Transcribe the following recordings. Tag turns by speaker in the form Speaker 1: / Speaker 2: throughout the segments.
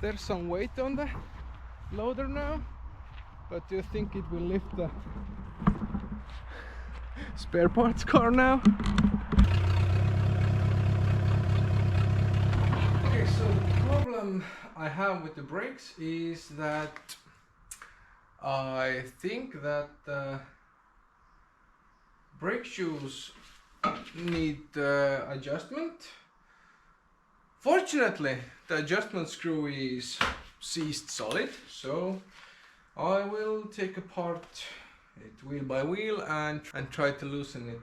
Speaker 1: There's some weight on the loader now, but do you think it will lift the spare parts car now? Okay, so the problem I have with the brakes is that I think that the brake shoes need adjustment. Fortunately, the adjustment screw is seized solid, so I will take apart it wheel by wheel and try to loosen it.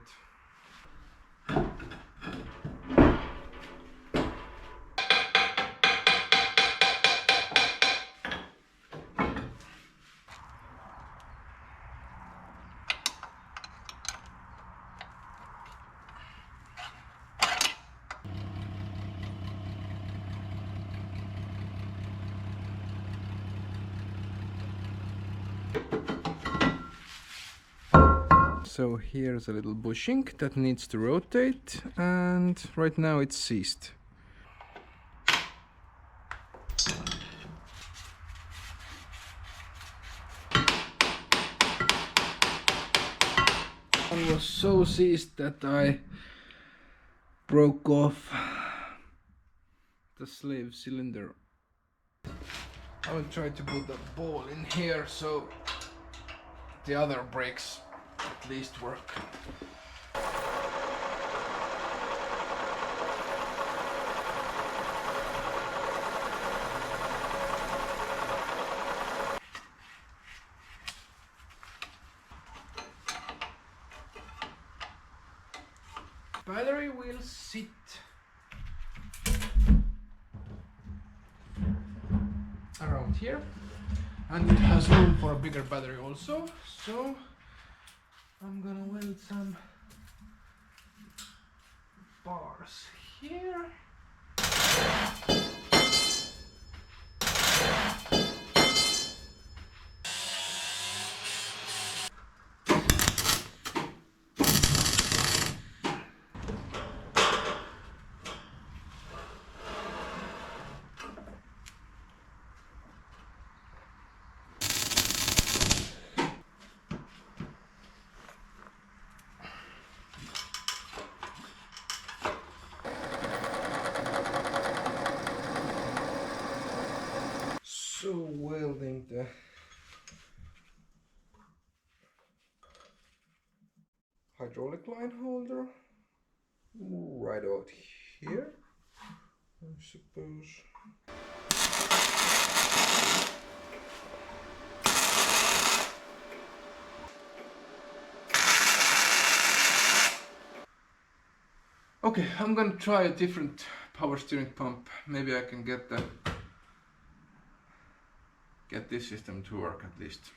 Speaker 1: So here's a little bushing that needs to rotate, and right now it's seized. It was so seized that I broke off the slave cylinder. I will try to put the ball in here so the other brakes at least work. Battery will sit around here, and it has room for a bigger battery also, so I'm gonna weld some bars here. So welding the hydraulic line holder right out here, I suppose. Okay, I'm gonna try a different power steering pump. Maybe I can get this system to work at least.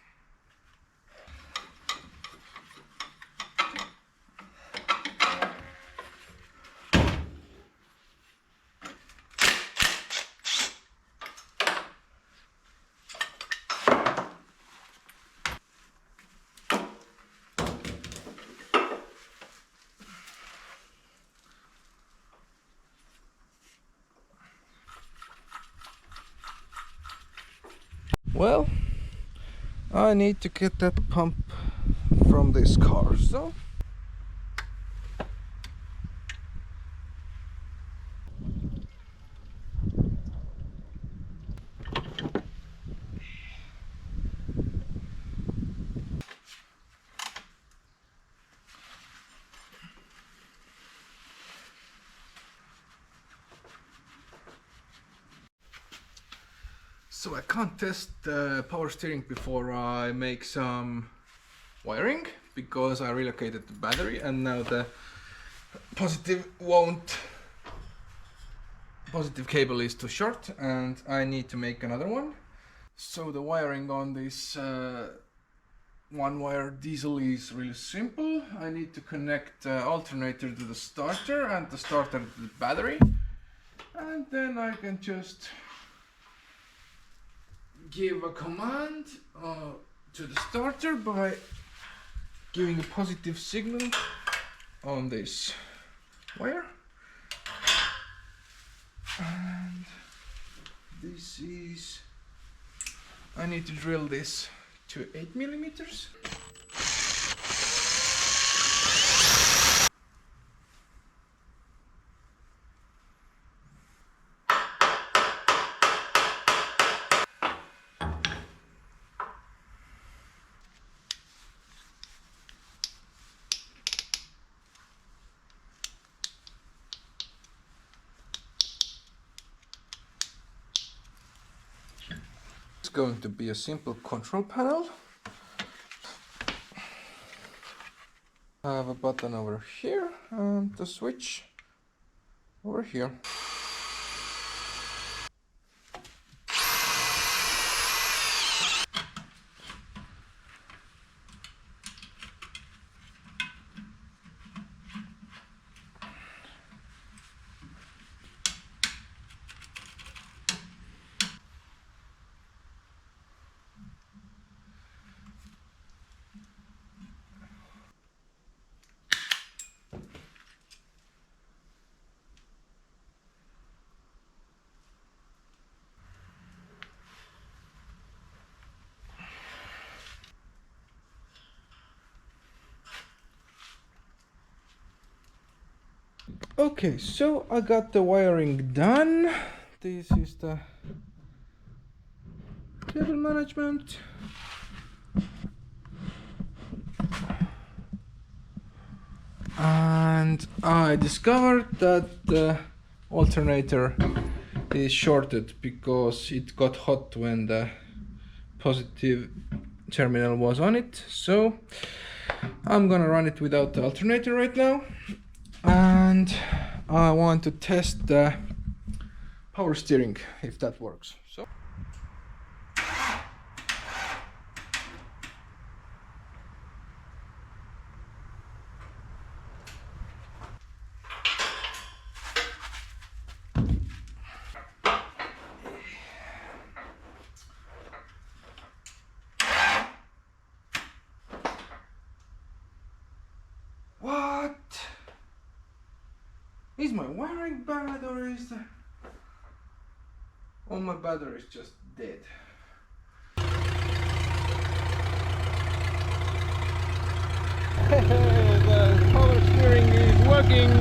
Speaker 1: Well, I need to get that pump from this car, so I can't test the power steering before I make some wiring, because I relocated the battery and now the positive cable is too short and I need to make another one. So the wiring on this one wire diesel is really simple. I need to connect the alternator to the starter and the starter to the battery, and then I can just give a command to the starter by giving a positive signal on this wire, and this is, I need to drill this to 8 millimeters. It's going to be a simple control panel. I have a button over here and the switch over here. Okay, so I got the wiring done. This is the cable management. And I discovered that the alternator is shorted because it got hot when the positive terminal was on it. So I'm gonna run it without the alternator right now. And I want to test the power steering, if that works. So what? Is my wiring bad, or is the... Oh, my battery is just dead. The power steering is working.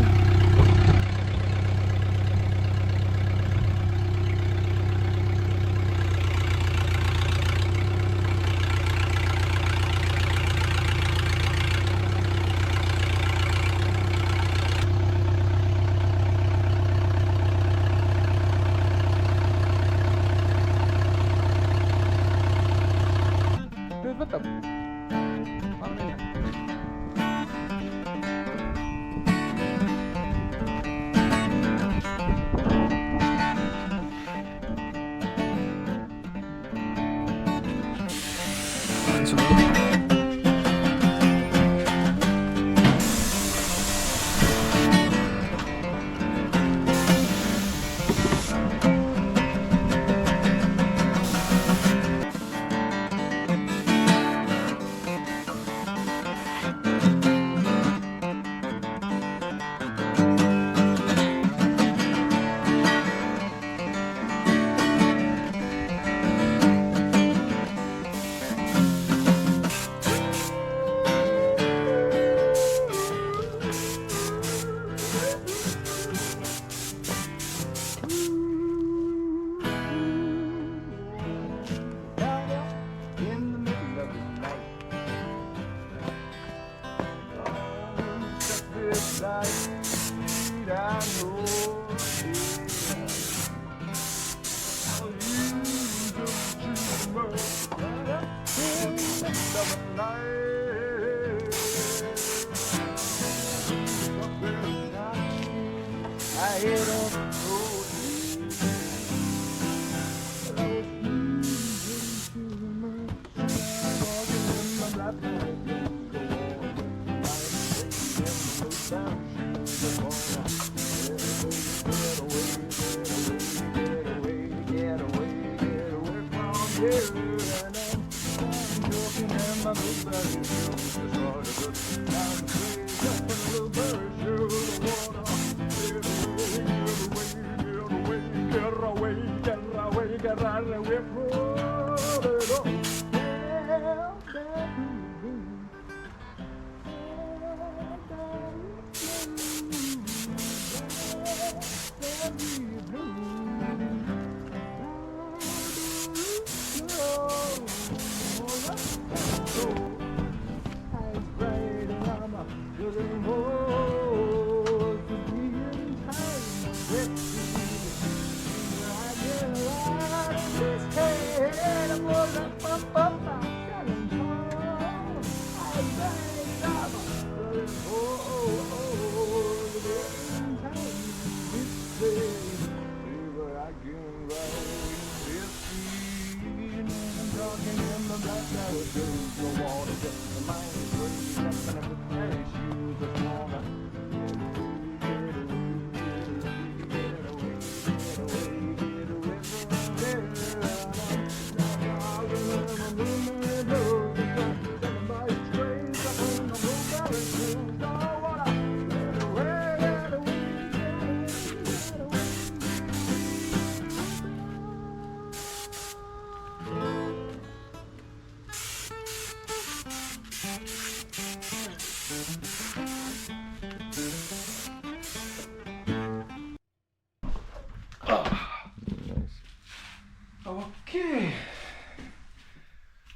Speaker 1: Okay,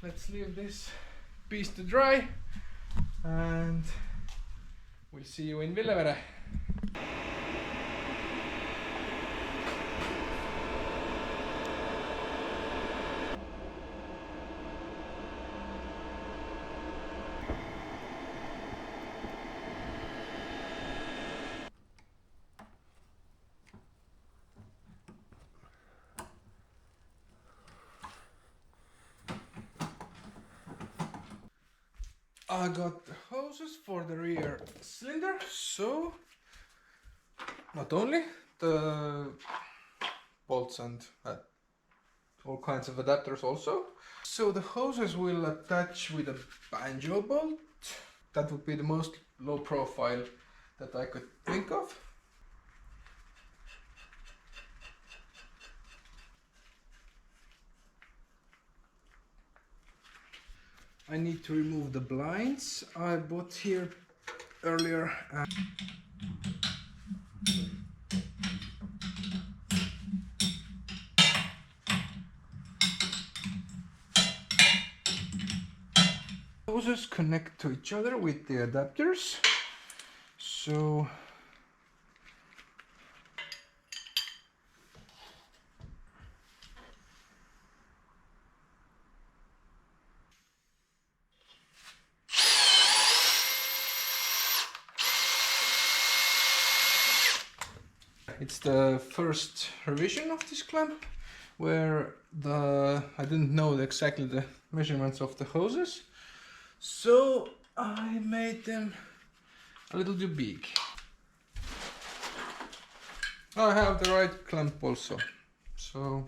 Speaker 1: let's leave this piece to dry and we'll see you in Villevere. I got the hoses for the rear cylinder, so not only the bolts and all kinds of adapters also. So the hoses will attach with a banjo bolt. That would be the most low profile that I could think of. I need to remove the blinds I bought here earlier. Hoses connect to each other with the adapters. So it's the first revision of this clamp where I didn't know exactly the measurements of the hoses, so I made them a little too big. I have the right clamp also, so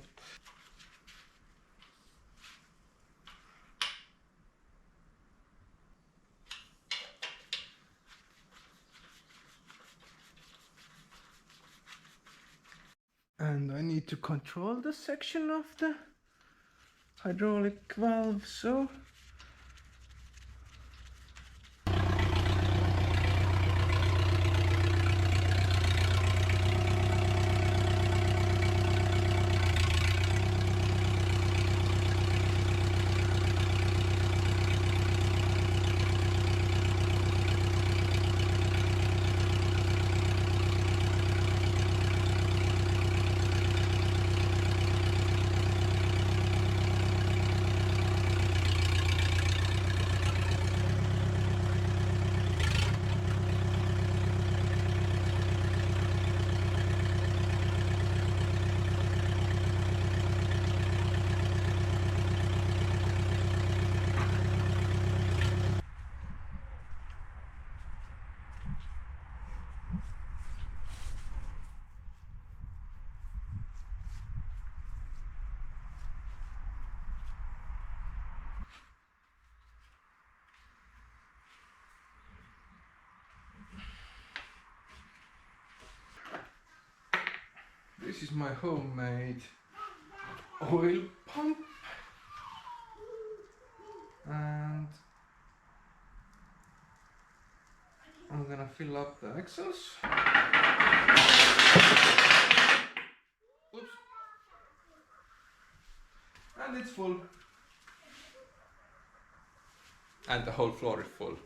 Speaker 1: and I need to control the section of the hydraulic valve, so this is my homemade oil pump. And I'm gonna fill up the axles. Oops. And it's full. And the whole floor is full.